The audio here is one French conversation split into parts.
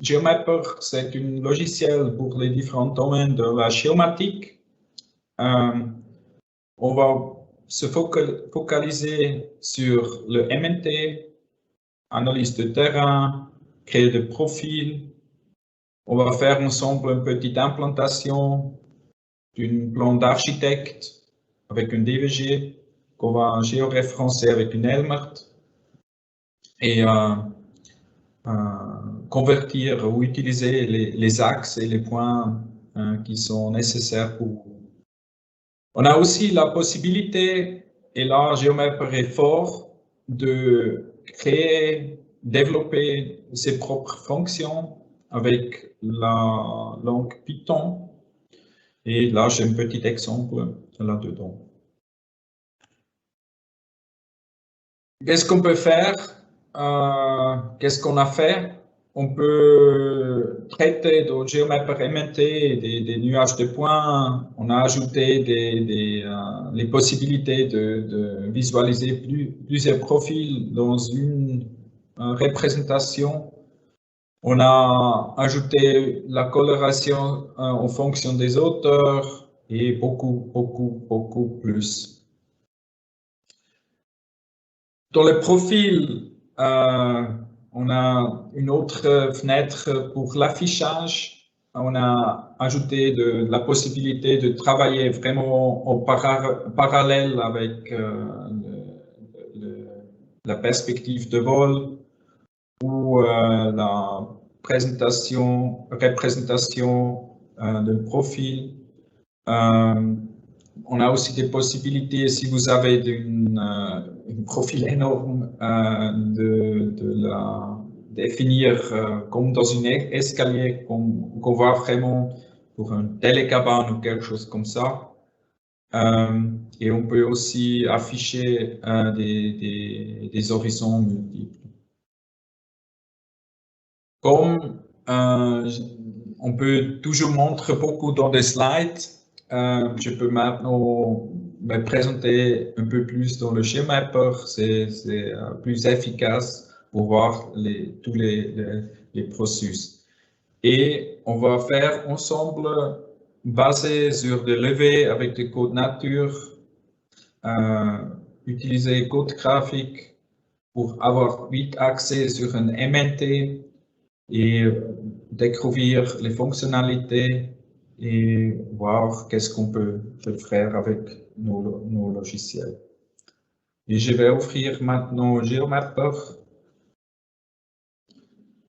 GeoMapper, c'est un logiciel pour les différents domaines de la géomatique. On va se focaliser sur le MNT, analyse de terrain, créer des profils. On va faire ensemble une petite implantation d'un plan d'architecte avec un DVG qu'on va géoréférencer avec une Helmert et convertir ou utiliser les axes et les points qui sont nécessaires pour. On a aussi la possibilité, et là GeoMapper est fort, de créer, développer ses propres fonctions avec la langue Python. Et là, j'ai un petit exemple là-dedans. Qu'est-ce qu'on peut faire? Qu'est-ce qu'on a fait? On peut traiter dans GeoMapper MNT des nuages de points. On a ajouté les possibilités de visualiser plusieurs profils dans une représentation. On a ajouté la coloration en fonction des auteurs et beaucoup plus. Dans le profil, on a une autre fenêtre pour l'affichage. On a ajouté la possibilité de travailler vraiment en parallèle avec la perspective de vol ou la représentation d'un profil. On a aussi des possibilités, si vous avez un profil énorme, de la définir comme dans un escalier qu'on voit vraiment pour un télécabane ou quelque chose comme ça. Et on peut aussi afficher des horizons multiples. Comme on peut toujours montrer beaucoup dans des slides, je peux maintenant me présenter un peu plus dans le GeoMapper. C'est plus efficace pour voir tous les processus. Et on va faire ensemble, basé sur des levées avec des codes nature, utiliser code graphique pour avoir vite accès sur un MNT et découvrir les fonctionnalités et voir qu'est-ce qu'on peut faire avec nos logiciels. Et je vais offrir maintenant GeoMapper.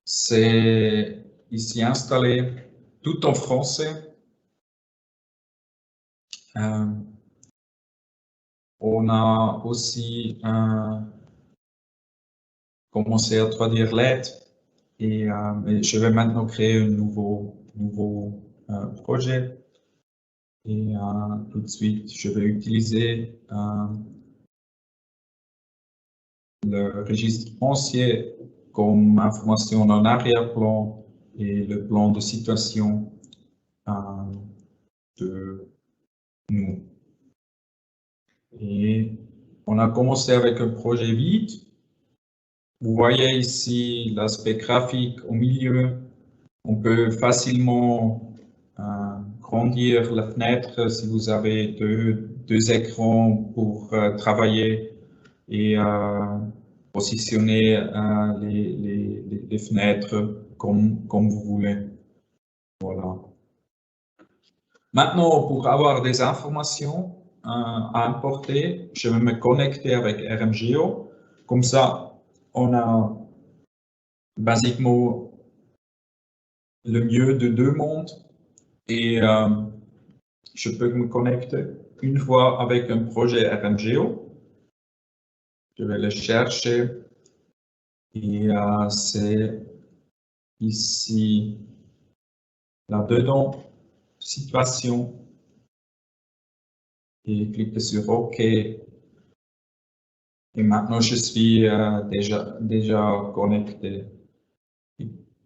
C'est ici installé tout en français. On a aussi commencé à traduire l'aide. Et je vais maintenant créer un nouveau projet. Et tout de suite, je vais utiliser le registre foncier comme information en arrière-plan et le plan de situation de nous. Et on a commencé avec un projet vide. Vous voyez ici l'aspect graphique au milieu. On peut facilement grandir la fenêtre si vous avez deux écrans pour travailler et positionner les fenêtres comme vous voulez. Voilà. Maintenant, pour avoir des informations à importer, je vais me connecter avec RMGeo. Comme ça, on a basiquement le mieux de deux mondes et je peux me connecter une fois avec un projet RMGeo. Je vais le chercher et c'est ici, là-dedans, situation et cliquer sur OK. Et maintenant, je suis déjà connecté.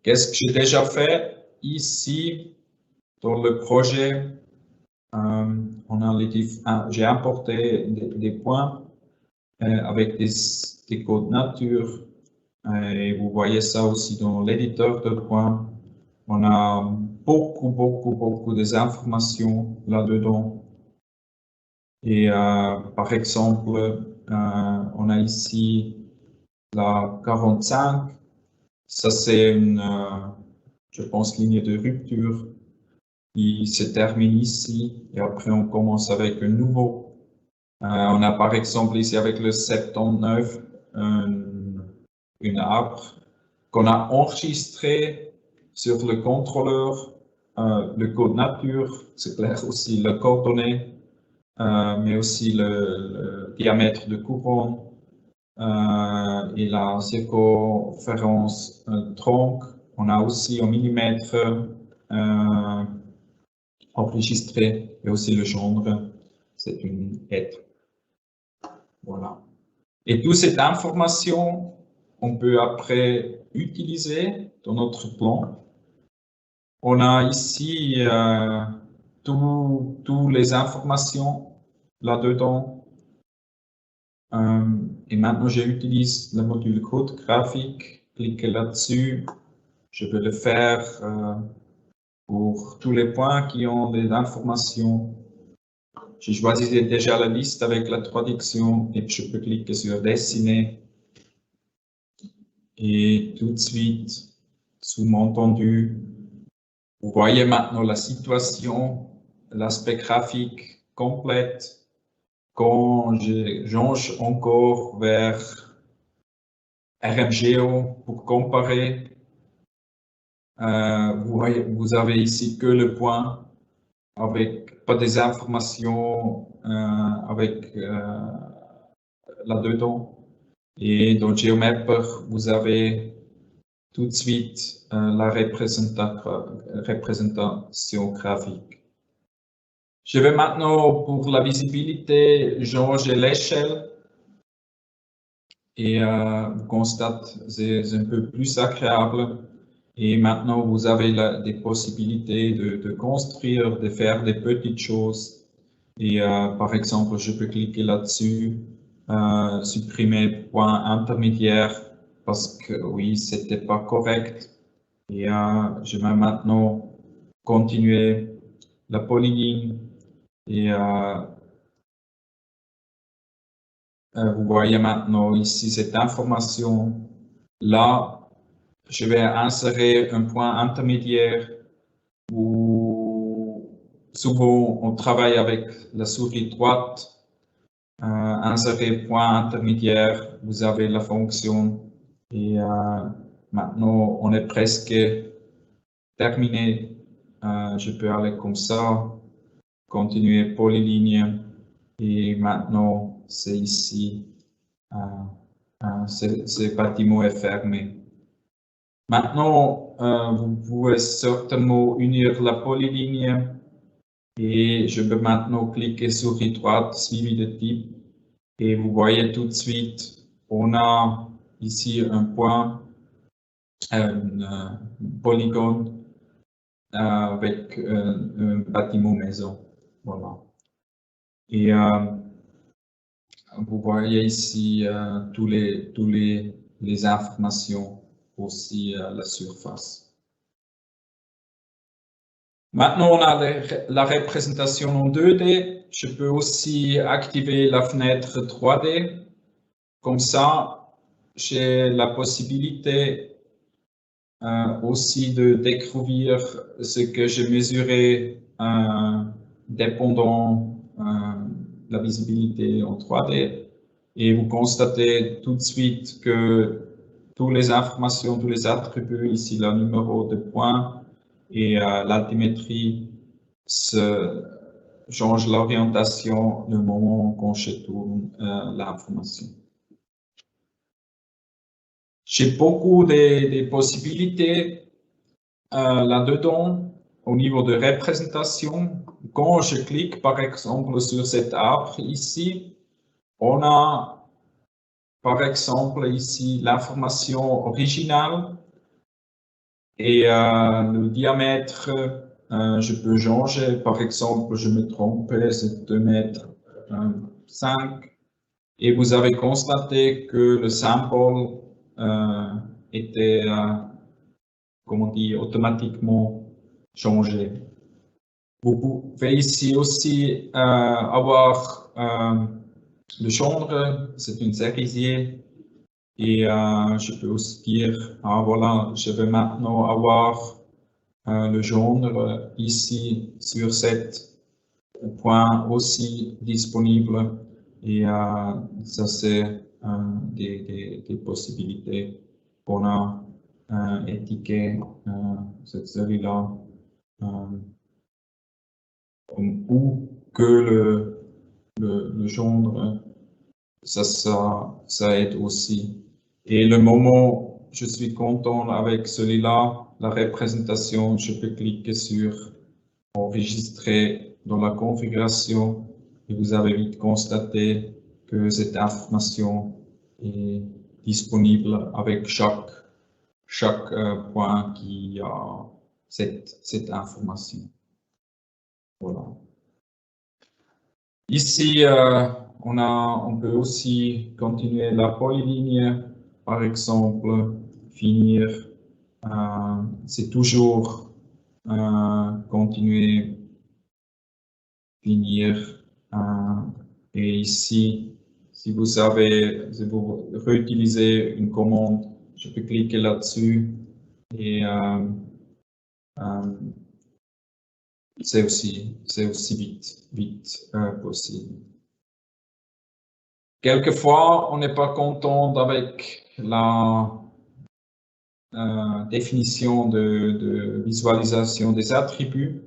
Qu'est-ce que j'ai déjà fait ici dans le projet? J'ai importé des points avec des codes nature Et vous voyez ça aussi dans l'éditeur de points. On a beaucoup des informations là-dedans. Et par exemple, on a ici la 45. Ça, c'est une, je pense, ligne de rupture qui se termine ici. Et après, on commence avec un nouveau. On a par exemple ici avec le 79 une arbre qu'on a enregistré sur le contrôleur, le code nature, c'est clair aussi le coordonnées, mais aussi le diamètre de couronne et la circonférence tronc. On a aussi en millimètres enregistré et aussi le genre, c'est une être. Voilà. Et toute cette information, on peut après utiliser dans notre plan. On a ici toutes les informations là-dedans. Et maintenant, j'utilise le module code graphique. Cliquez là-dessus. Je peux le faire pour tous les points qui ont des informations. J'ai choisi déjà la liste avec la traduction et je peux cliquer sur dessiner. Et tout de suite, sous-entendu, vous voyez maintenant la situation, l'aspect graphique complète. Quand je change encore vers RMGeo pour comparer, vous avez ici que le point avec pas des informations là-dedans. Et dans GeoMapper, vous avez tout de suite la représentation graphique. Je vais maintenant, pour la visibilité, changer l'échelle. Et vous constatez, c'est un peu plus agréable. Et maintenant, vous avez des possibilités de construire, de faire des petites choses. Et par exemple, je peux cliquer là-dessus, supprimer point intermédiaire parce que oui, c'était pas correct. Et je vais maintenant continuer la polyligne. Et vous voyez maintenant ici cette information. Là, je vais insérer un point intermédiaire où souvent on travaille avec la souris droite. Insérer point intermédiaire, vous avez la fonction. Et maintenant, on est presque terminé. Je peux aller comme ça, continuer polyligne. Et maintenant, c'est ici, ce bâtiment est fermé. Maintenant, vous pouvez certainement unir la polyligne et je peux maintenant cliquer souris droite, suivi de type. Et vous voyez tout de suite, on a ici un point, un polygone avec un bâtiment maison. Voilà. Et vous voyez ici toutes les informations aussi à la surface. Maintenant, on a la représentation en 2D. Je peux aussi activer la fenêtre 3D. Comme ça, j'ai la possibilité aussi de découvrir ce que j'ai mesuré dépendant la visibilité en 3D. Et vous constatez tout de suite que toutes les informations, tous les attributs, ici le numéro de point et l'altimétrie change l'orientation le moment qu'on je tourne l'information. J'ai beaucoup de possibilités là-dedans au niveau de représentation. Quand je clique par exemple sur cet arbre ici, on a par exemple ici l'information originale et le diamètre, je peux changer. Par exemple, je me trompe, c'est 2 mètres 5. Et vous avez constaté que le symbole était, comment dire, automatiquement changé. Vous pouvez ici aussi avoir le gendre, c'est une cerisier. Et je peux aussi dire, voilà, je vais maintenant avoir le gendre ici sur cette point aussi disponible. Et ça, c'est des possibilités qu'on a étiquetées, celui-là, ou que le gendre, ça aide aussi. Et le moment je suis content avec celui-là, la représentation, je peux cliquer sur enregistrer dans la configuration et vous avez vite constaté que cette information est disponible avec chaque point qui a cette information. Voilà. Ici, on peut aussi continuer la polyligne, par exemple, finir, c'est toujours continuer, finir, et ici, si vous réutilisez une commande, je peux cliquer là-dessus et c'est aussi vite possible. Quelquefois, on n'est pas content avec la définition de visualisation des attributs.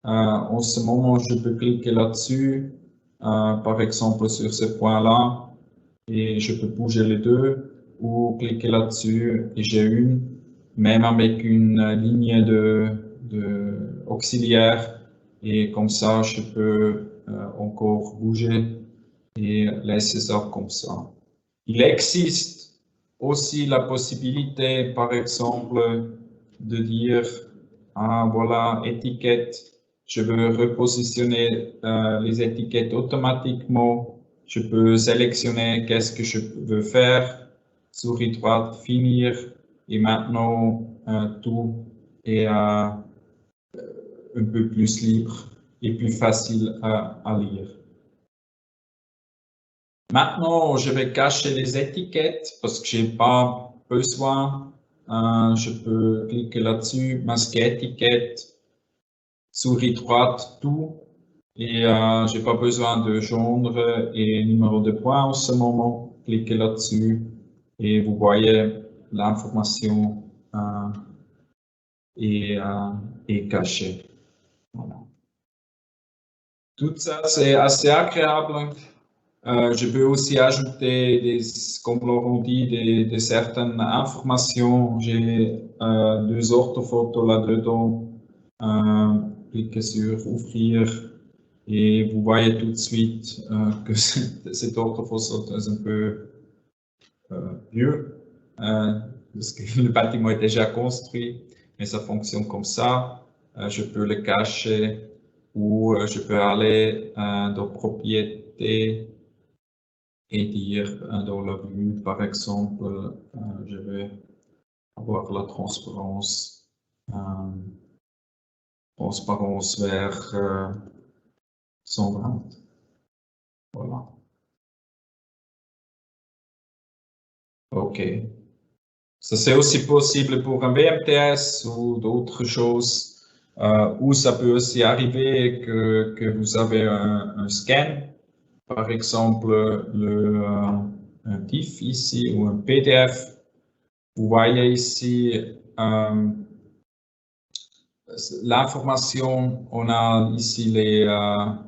En ce moment, je peux cliquer là-dessus, par exemple sur ce point-là, et je peux bouger les deux, ou cliquer là-dessus et j'ai une, même avec une ligne de auxiliaire, et comme ça, je peux encore bouger et laisser ça comme ça. Il existe aussi la possibilité, par exemple, de dire, voilà, étiquette, je veux repositionner les étiquettes automatiquement. Je peux sélectionner qu'est-ce que je veux faire, souris droite, finir, et maintenant tout est un peu plus libre et plus facile à lire. Maintenant, je vais cacher les étiquettes parce que j'ai pas besoin. Je peux cliquer là-dessus, masquer étiquette, souris droite, tout. Et j'ai pas besoin de gendre et numéro de point en ce moment. Cliquez là-dessus et vous voyez l'information est cachée. Voilà. Tout ça, c'est assez agréable. Je peux aussi ajouter, comme Laurent dit, des certaines informations. J'ai deux orthophotos là-dedans. Cliquez sur ouvrir et vous voyez tout de suite que cette orthophoto est un peu vieux parce que le bâtiment est déjà construit, mais ça fonctionne comme ça. Je peux le cacher ou je peux aller dans propriété et dire dans la vue, par exemple, je vais avoir la transparence vers 120. Voilà. OK. Ça, c'est aussi possible pour un BMTS ou d'autres choses, où ça peut aussi arriver que vous avez un scan, par exemple un TIFF ici ou un PDF. Vous voyez ici l'information, on a ici dans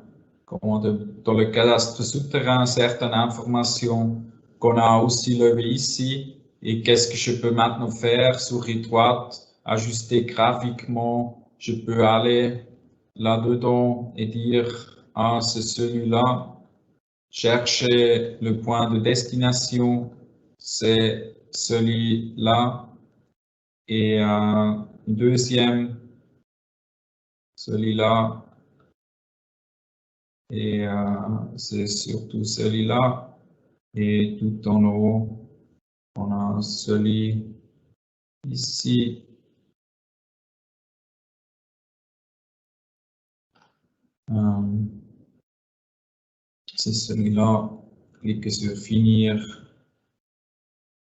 le cadastre souterrain, certaines informations qu'on a aussi levées ici. Et qu'est-ce que je peux maintenant faire? Souris droite, ajuster graphiquement. Je peux aller là-dedans et dire, c'est celui-là. Chercher le point de destination, c'est celui-là. Et deuxième, celui-là. Et c'est surtout celui-là. Et tout en haut, On a celui ici. C'est celui-là. Cliquez sur finir.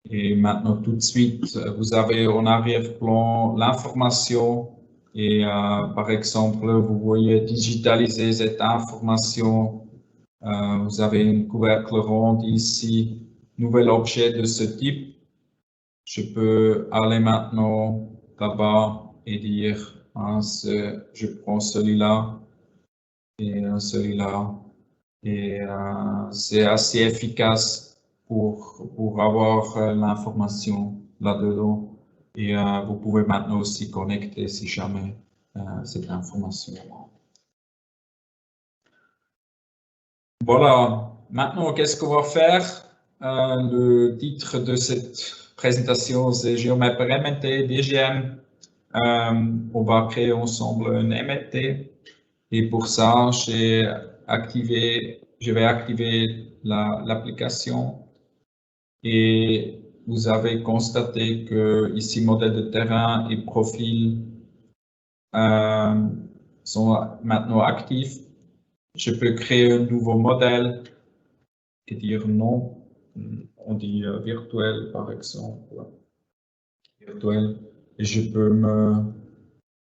Et maintenant, tout de suite, vous avez en arrière-plan l'information. Et par exemple, vous voyez digitaliser cette information. Vous avez une couvercle ronde ici, nouvel objet de ce type. Je peux aller maintenant là-bas et dire, je prends celui-là et celui-là. Et c'est assez efficace pour avoir l'information là-dedans. Et vous pouvez maintenant aussi connecter si jamais cette information. Voilà, maintenant qu'est-ce qu'on va faire? Le titre de cette présentation, c'est GeoMapper MNT, DGM. On va créer ensemble un MNT. Et pour ça, je vais activer l'application. Et vous avez constaté que ici, modèle de terrain et profil sont maintenant actifs. Je peux créer un nouveau modèle et dire non. On dit virtuel, par exemple. Virtuel. Et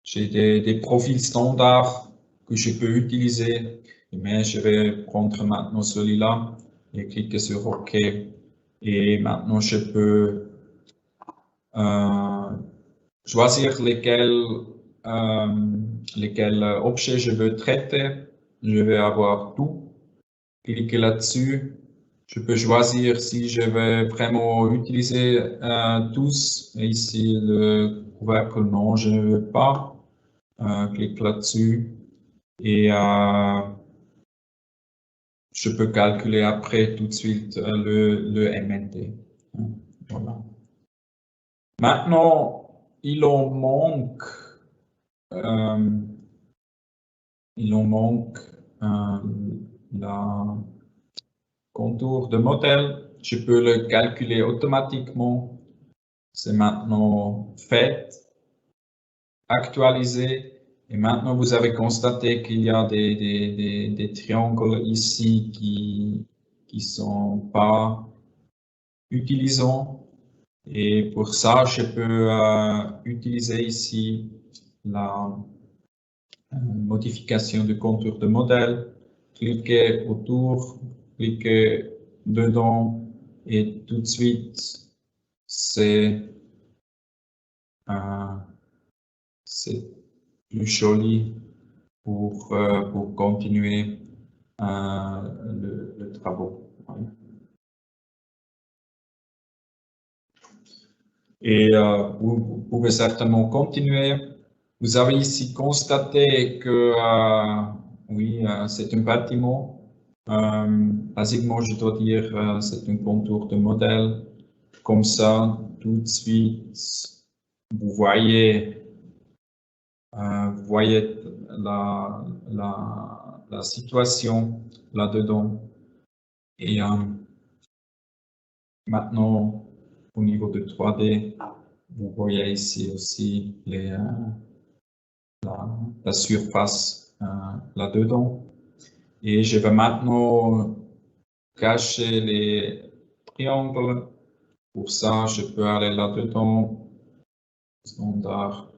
j'ai des profils standards que je peux utiliser. Mais je vais prendre maintenant celui-là et cliquer sur OK. Et maintenant, je peux choisir lesquels objets je veux traiter. Je vais avoir tout. Cliquer là-dessus. Je peux choisir si je vais vraiment utiliser tous. Et ici, le couvercle, non, je ne veux pas. Clique là-dessus. Et je peux calculer après tout de suite le MNT. Voilà. Maintenant, il en manque la contour de modèle. Je peux le calculer automatiquement. C'est maintenant fait, actualisé. Et maintenant, vous avez constaté qu'il y a des triangles ici qui sont pas utilisants. Et pour ça, je peux utiliser ici la modification du contour de modèle, cliquer autour, cliquer dedans et tout de suite, c'est plus joli pour continuer le travaux. Et vous pouvez certainement continuer. Vous avez ici constaté que, oui, c'est un bâtiment. Basiquement, je dois dire, c'est un contour de modèle. Comme ça, tout de suite, vous voyez la situation là-dedans. Et maintenant, au niveau de 3D, vous voyez ici aussi la surface là-dedans. Et je vais maintenant cacher les triangles. Pour ça, je peux aller là-dedans, standard.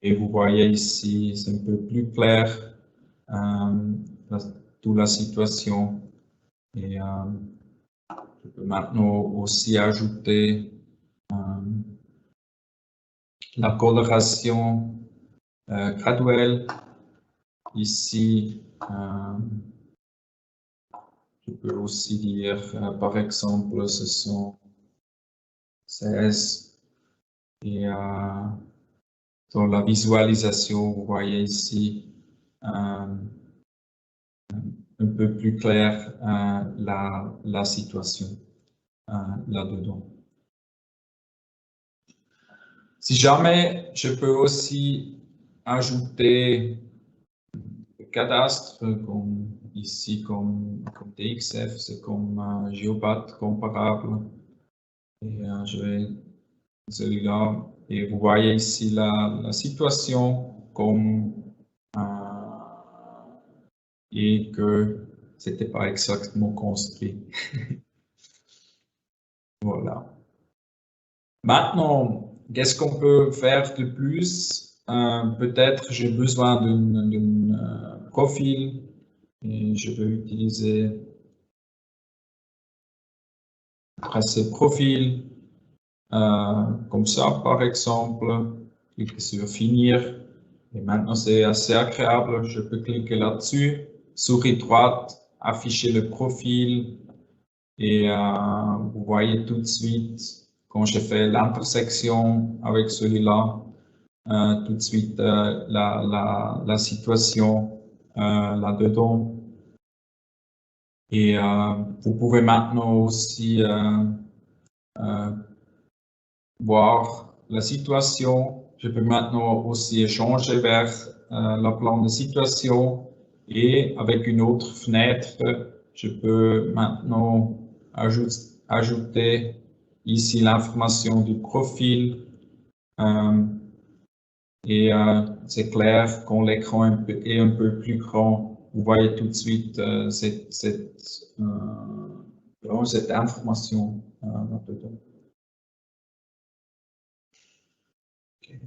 Et vous voyez ici, c'est un peu plus clair, toute la situation. Et je peux maintenant aussi ajouter la coloration graduelle. Ici, je peux aussi dire, par exemple, ce sont 16. Et dans la visualisation, vous voyez ici un peu plus clair la situation là-dedans. Si jamais, je peux aussi ajouter cadastres, comme ici, comme TXF, c'est comme Geobat comparable. Et je vais celui-là, et vous voyez ici la situation comme et que c'était pas exactement construit. Voilà. Maintenant, qu'est-ce qu'on peut faire de plus? Peut-être j'ai besoin d'un profil et je vais utiliser tracer profil comme ça par exemple. Cliquer sur finir et maintenant c'est assez agréable. Je peux cliquer là-dessus, souris droite, afficher le profil et vous voyez tout de suite quand je fais l'intersection avec celui-là, tout de suite la situation là-dedans. Et vous pouvez maintenant aussi voir la situation. Je peux maintenant aussi échanger vers la plan de situation et avec une autre fenêtre, je peux maintenant ajouter ici l'information du profil. Et c'est clair quand l'écran est un peu plus grand, vous voyez tout de suite cette information là-dedans. Okay.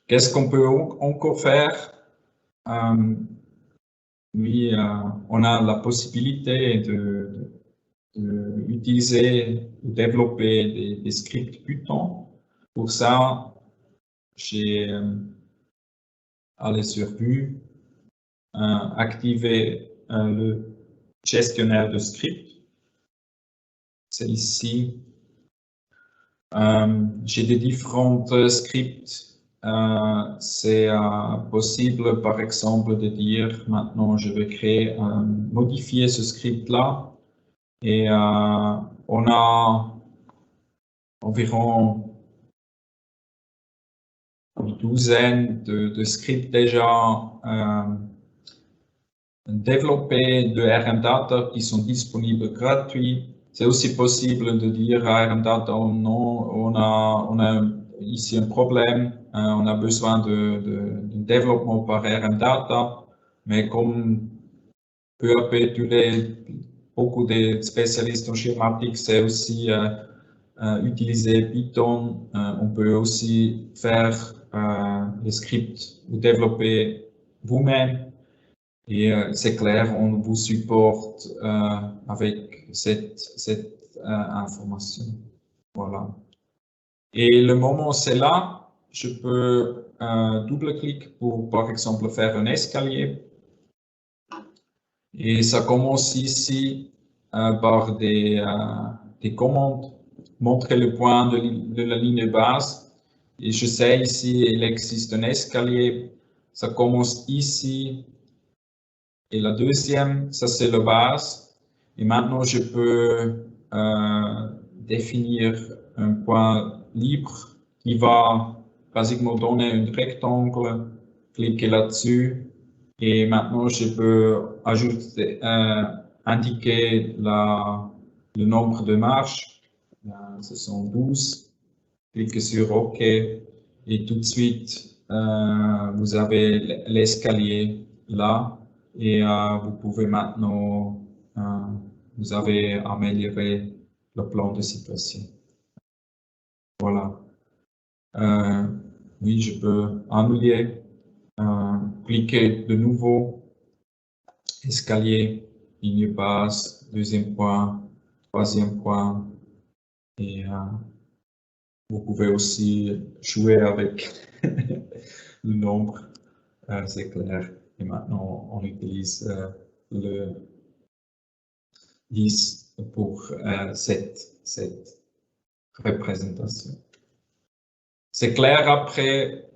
Qu'est-ce qu'on peut encore faire? Oui, on a la possibilité d'utiliser ou développer des scripts Python. Pour ça, j'ai allé sur Vue, activer le gestionnaire de scripts. C'est ici. J'ai des différentes scripts. C'est possible, par exemple, de dire maintenant je vais modifier ce script-là. Et on a environ une douzaine de scripts déjà développés de RMData qui sont disponibles gratuits. C'est aussi possible de dire à RMData, oh non, on a ici un problème, on a besoin de développement par RMData, mais comme peu à peu beaucoup de spécialistes en schématique, c'est aussi utiliser Python. On peut aussi faire les scripts ou développer vous-même. Et c'est clair, on vous supporte avec cette information. Voilà. Et le moment c'est là, je peux double-cliquer pour, par exemple, faire un escalier. Et ça commence ici par des commandes, montrer le point de la ligne de base. Et je sais ici, il existe un escalier. Ça commence ici. Et la deuxième, ça c'est la base. Et maintenant, je peux définir un point libre qui va basiquement donner un rectangle. Cliquer là-dessus. Et maintenant, je peux ajouter, indiquer le nombre de marches. Ce sont 12. Cliquez sur OK. Et tout de suite, vous avez l'escalier là. Et vous pouvez maintenant, vous avez amélioré le plan de situation. Voilà. Oui, je peux annuler, cliquer de nouveau, escalier, ligne basse, deuxième point, troisième point. Et vous pouvez aussi jouer avec le nombre, c'est clair. Et maintenant, on utilise le 10 pour cette représentation. C'est clair après,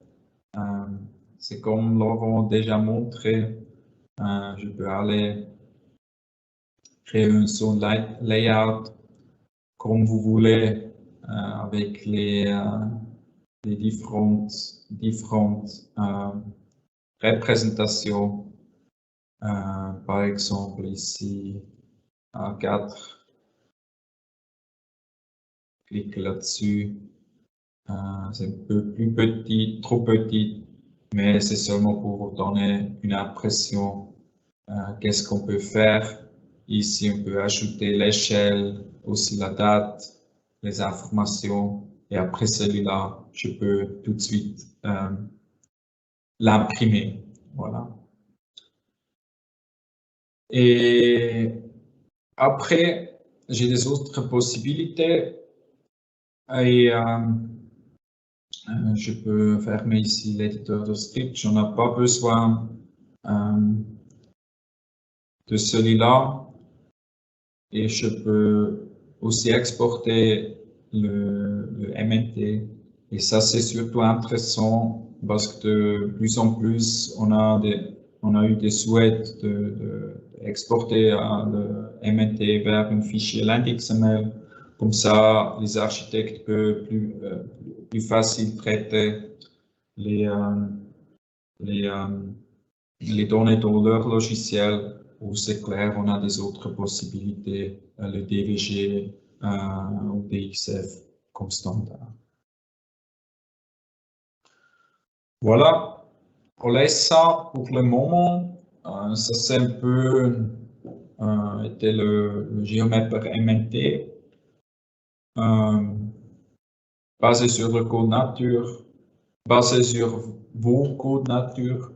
c'est comme Laurent déjà montré, je peux aller créer son layout comme vous voulez avec les les différentes représentations. Par exemple, ici, A4. Clique là-dessus. C'est un peu plus petit, trop petit, mais c'est seulement pour vous donner une impression. Qu'est-ce qu'on peut faire? Ici, on peut ajouter l'échelle, aussi la date, les informations. Et après celui-là, je peux tout de suite l'imprimer. Voilà. Et après, j'ai des autres possibilités. Et je peux fermer ici l'éditeur de script. Je n'en ai pas besoin de celui-là. Et je peux aussi exporter le MNT. Et ça, c'est surtout intéressant parce que de plus en plus, on a eu des souhaits d'exporter le MNT vers un fichier LandXML. Comme ça, les architectes peuvent plus facile traiter les données dans leur logiciel, où c'est clair, on a des autres possibilités, le DVG ou DXF comme standard. Voilà, on laisse ça pour le moment. Ça c'est un peu était le GeoMapper MNT. Basé sur le code nature, basé sur vos codes nature,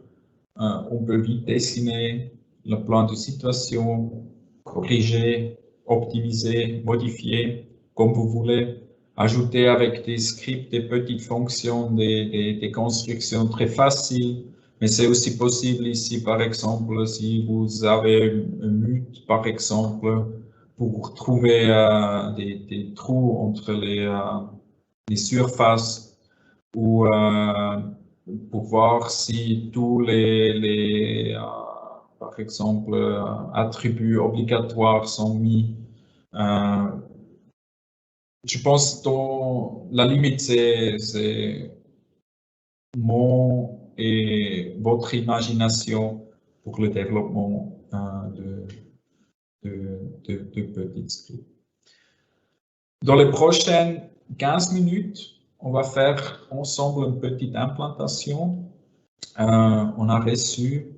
on peut vite dessiner le plan de situation, corriger, optimiser, modifier, comme vous voulez, ajouter avec des scripts, des petites fonctions, des constructions très faciles. Mais c'est aussi possible ici, par exemple, si vous avez un mute, par exemple, pour trouver des trous entre les surfaces ou pour voir si tous par exemple, attributs obligatoires sont mis. Je pense que la limite, c'est mon et votre imagination pour le développement de petits scripts. Dans les prochaines 15 minutes, on va faire ensemble une petite implantation. On a reçu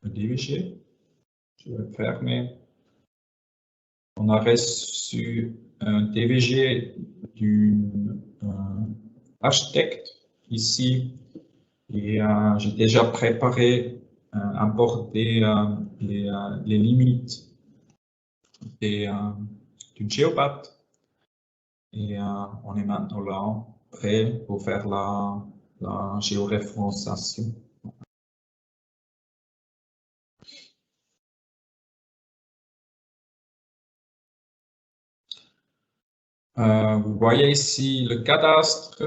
le DVG. Je vais fermer. On a reçu un DVG d'un architecte ici. Et j'ai déjà préparé, importé les limites du GeoBat. Et on est maintenant là, prêt pour faire la géoréférenciation. Vous voyez ici le cadastre.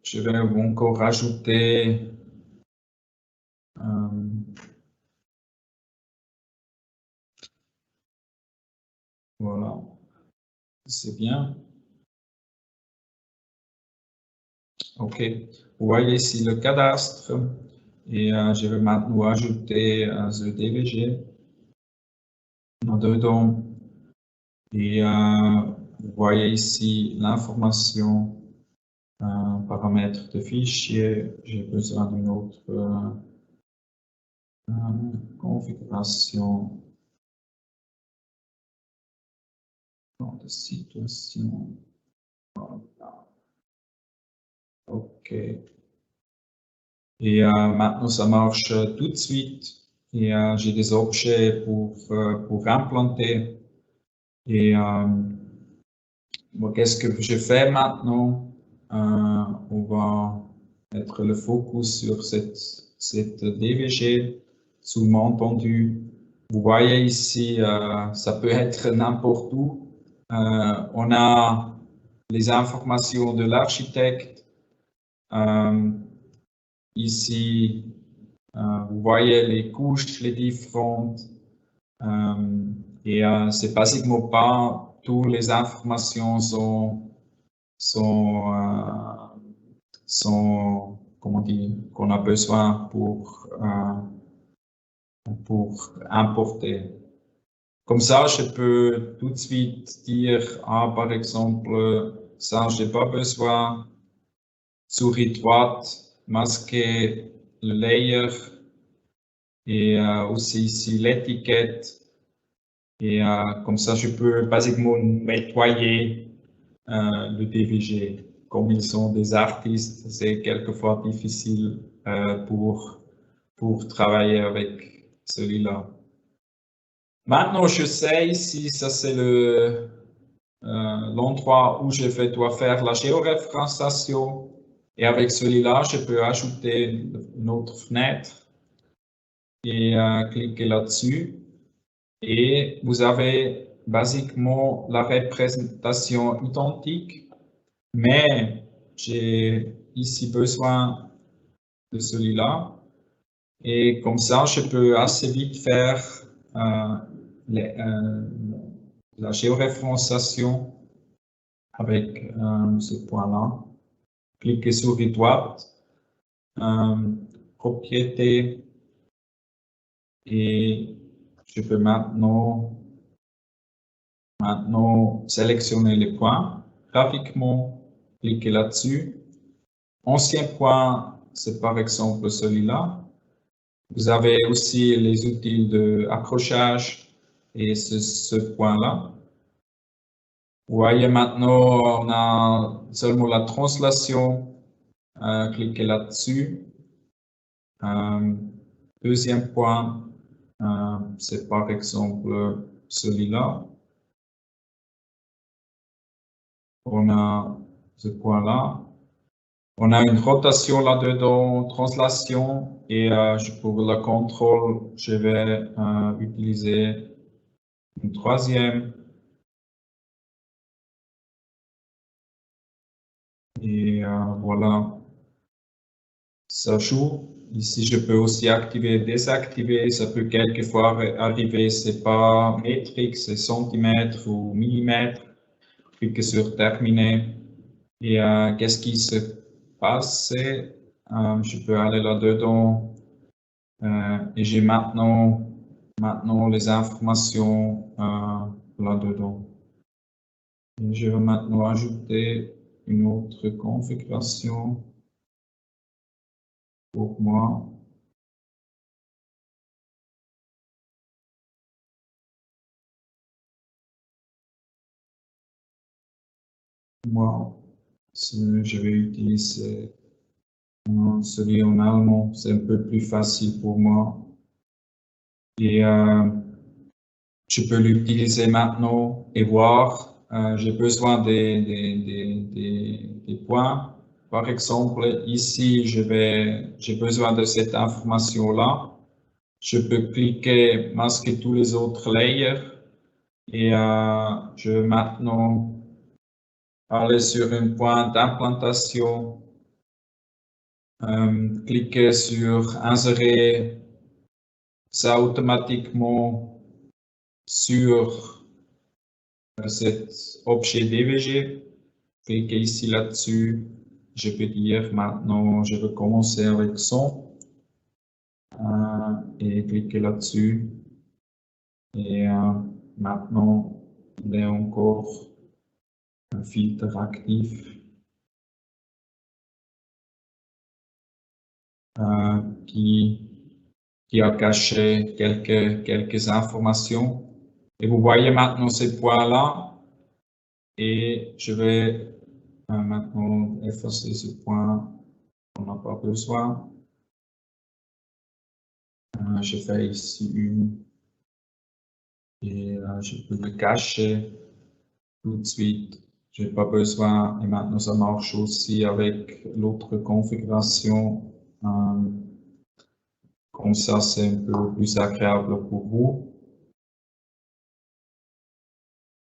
Je vais encore rajouter voilà, c'est bien. OK, vous voyez ici le cadastre et je vais maintenant ajouter ce DVG dedans. Et vous voyez ici l'information, paramètres de fichier. J'ai besoin d'une autre configuration de situation. Voilà. OK. Et maintenant, ça marche tout de suite. Et j'ai des objets pour implanter. Et qu'est-ce que je fais maintenant? On va mettre le focus sur cette DVG, sous-entendu. Vous voyez ici, ça peut être n'importe où. On a les informations de l'architecte. Ici, vous voyez les couches, les différentes. Et c'est basiquement pas toutes les informations sont comment dire, qu'on a besoin pour importer. Comme ça, je peux tout de suite dire, par exemple, ça, j'ai pas besoin. Souris droite, masquer le layer et aussi ici l'étiquette. Et comme ça, je peux basiquement nettoyer le DVG. Comme ils sont des artistes, c'est quelquefois difficile pour travailler avec celui-là. Maintenant, je sais ici, ça c'est l'endroit où dois faire la géoréférenciation. Et avec celui-là, je peux ajouter une autre fenêtre et cliquer là-dessus. Et vous avez basiquement la représentation identique, mais j'ai ici besoin de celui-là. Et comme ça, je peux assez vite faire la géoréférenciation avec ce point-là. Cliquez souris droite, propriété, et je peux maintenant sélectionner les points. Graphiquement, cliquez là-dessus. Ancien point, c'est par exemple celui-là. Vous avez aussi les outils d'accrochage et ce point-là. Vous voyez maintenant, on a seulement la translation. Cliquez là-dessus. Deuxième point, c'est par exemple celui-là. On a ce point-là. On a une rotation là-dedans, translation, et pour le contrôle, je vais utiliser une troisième. Et voilà, ça joue. Ici, je peux aussi activer et désactiver. Ça peut quelquefois arriver, c'est pas métrique, c'est centimètres ou millimètres. Cliquez sur terminer. Et qu'est-ce qui se passe? Je peux aller là-dedans et j'ai maintenant les informations là-dedans. Je vais maintenant ajouter une autre configuration pour moi. Moi, je vais utiliser celui en allemand, c'est un peu plus facile pour moi. Et je peux l'utiliser maintenant et voir. J'ai besoin des points. Par exemple, ici, j'ai besoin de cette information-là. Je peux cliquer, masquer tous les autres layers et je vais maintenant aller sur un point d'implantation. Cliquer sur insérer ça automatiquement sur cet objet DVG. Cliquez ici là-dessus. Je peux dire maintenant, je veux commencer avec son et cliquer là-dessus. Et maintenant, il est encore un filtre actif qui a caché quelques informations. Et vous voyez maintenant ces points-là. Et je vais maintenant effacer ce point qu'on n'a pas besoin. Je fais ici une et je peux le cacher tout de suite. Je n'ai pas besoin et maintenant ça marche aussi avec l'autre configuration. Comme ça, c'est un peu plus agréable pour vous.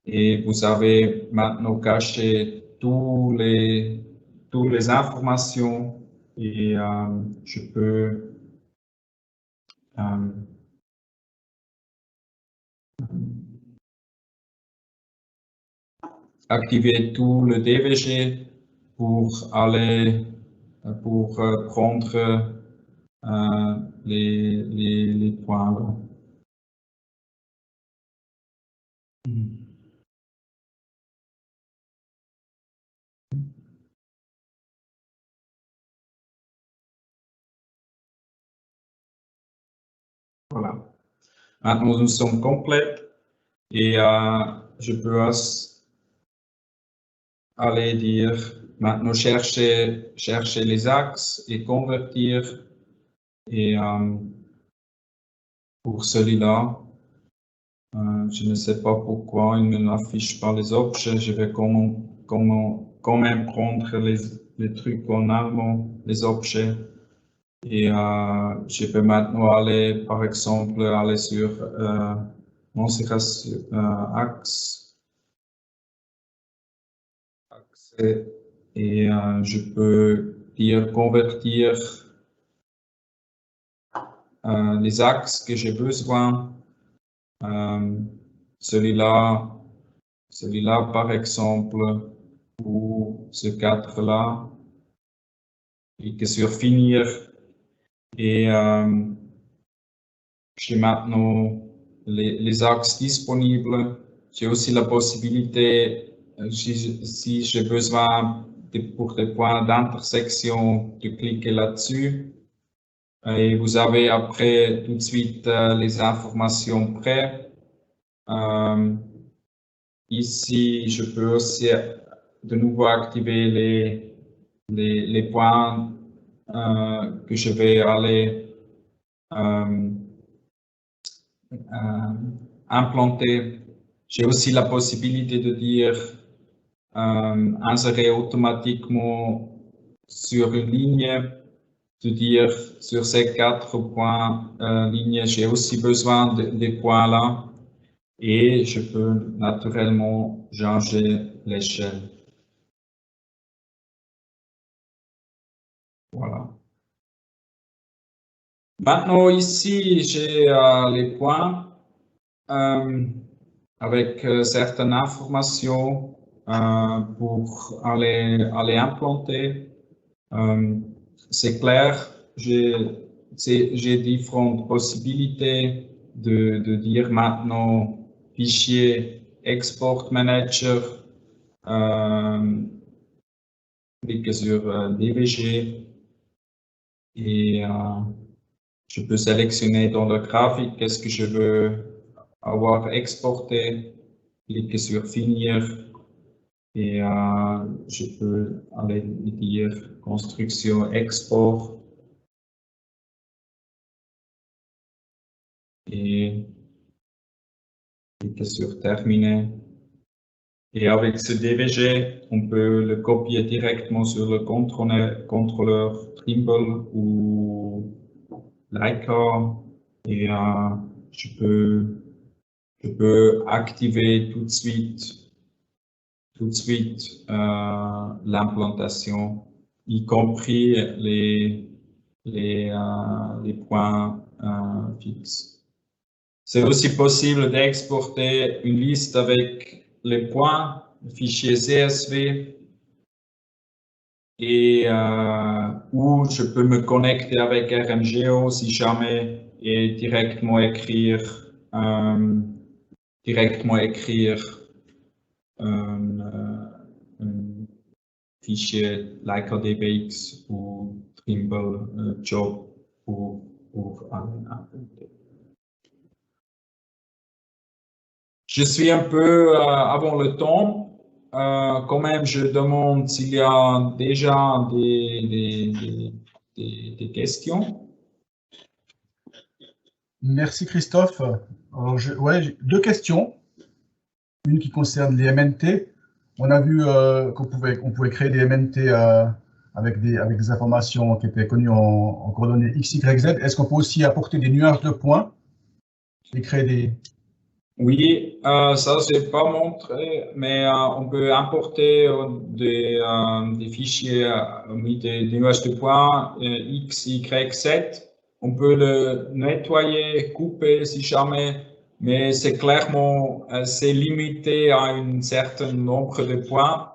Et vous avez maintenant caché toutes les informations et je peux activer tout le DVG pour aller pour prendre les points là. Voilà. Maintenant, nous sommes complets et je peux aller dire maintenant chercher les axes et convertir. Et pour celui-là, je ne sais pas pourquoi il ne m'affiche pas les objets. Je vais quand même prendre les trucs en allemand, les objets. Et je peux maintenant aller, par exemple, aller sur axe. Et je peux dire convertir les axes que j'ai besoin. Celui-là par exemple, ou ce 4-là, et que sur finir. Et j'ai maintenant les axes disponibles. J'ai aussi la possibilité, si j'ai besoin pour des points d'intersection, de cliquer là-dessus. Et vous avez après tout de suite les informations prêtes. Ici, je peux aussi de nouveau activer les points que je vais aller implanter. J'ai aussi la possibilité de dire insérer automatiquement sur une ligne, de dire sur ces 4 points lignes, j'ai aussi besoin des points là et je peux naturellement changer l'échelle. Voilà. Maintenant ici, j'ai les points avec certaines informations pour aller implanter. C'est clair, j'ai différentes possibilités de dire maintenant fichier export manager, cliquer sur DVG et je peux sélectionner dans le graphique qu'est-ce que je veux avoir exporté, cliquer sur finir et je peux aller dire construction export et cliquer sur terminer. Et avec ce DVG, on peut le copier directement sur le contrôleur Trimble ou Leica et je peux activer tout de suite l'implantation, y compris les points fixes. C'est aussi possible d'exporter une liste avec les points, le fichier CSV, et où je peux me connecter avec RMGO si jamais et directement écrire un fichier Leica DBX ou Trimble Job pour implémenter. Je suis un peu avant le temps. Quand même, je demande s'il y a déjà des questions. Merci Christophe. Alors, j'ai 2 questions. Une qui concerne les MNT. On a vu qu'on pouvait créer des MNT avec des informations qui étaient connues en coordonnées X, Y, Z. Est-ce qu'on peut aussi apporter des nuages de points et créer des... Oui, ça c'est pas montré, mais on peut importer des fichiers, des nuages de points X, Y, Z. On peut le nettoyer, couper si jamais, mais c'est clairement c'est limité à un certain nombre de points.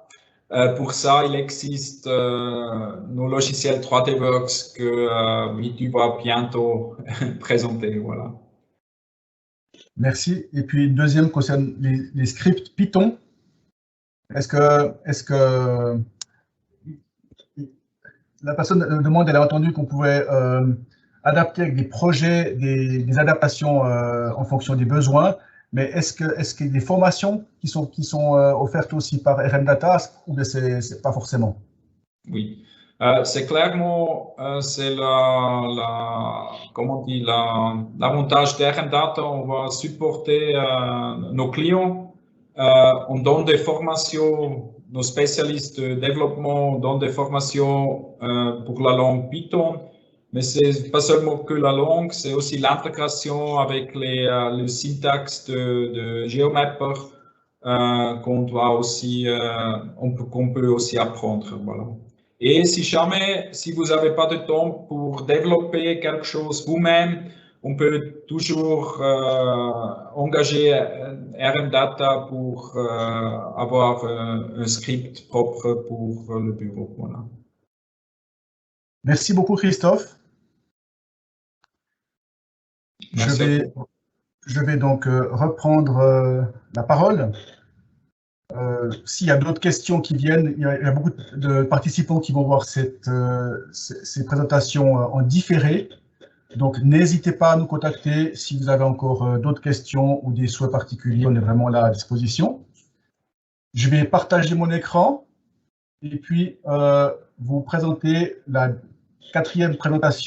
Pour ça, il existe nos logiciels 3D Works que Mitu va bientôt présenter. Voilà. Merci. Et puis, deuxième concerne les scripts Python. Est-ce que la personne demande, elle a entendu qu'on pouvait adapter avec des projets, des adaptations en fonction des besoins, mais est-ce qu'il y a des formations qui sont offertes aussi par RM Data ou bien c'est pas forcément? Oui, c'est clairement c'est comment on dit, l'avantage d'RM Data. On va supporter nos clients. On donne des formations, nos spécialistes de développement donnent des formations pour la langue Python, mais c'est pas seulement que la langue, c'est aussi l'intégration avec le syntaxe de GeoMapper qu'on doit aussi, qu'on peut aussi apprendre. Voilà. Et si jamais, si vous n'avez pas de temps pour développer quelque chose vous-même, on peut toujours engager RM Data pour avoir un script propre pour le bureau. Voilà. Merci beaucoup, Christophe. Merci. Je vais donc reprendre la parole. S'il y a d'autres questions qui viennent, il y a beaucoup de participants qui vont voir ces présentations en différé. Donc, n'hésitez pas à nous contacter si vous avez encore d'autres questions ou des souhaits particuliers. On est vraiment là à disposition. Je vais partager mon écran et puis vous présenter la 4e présentation.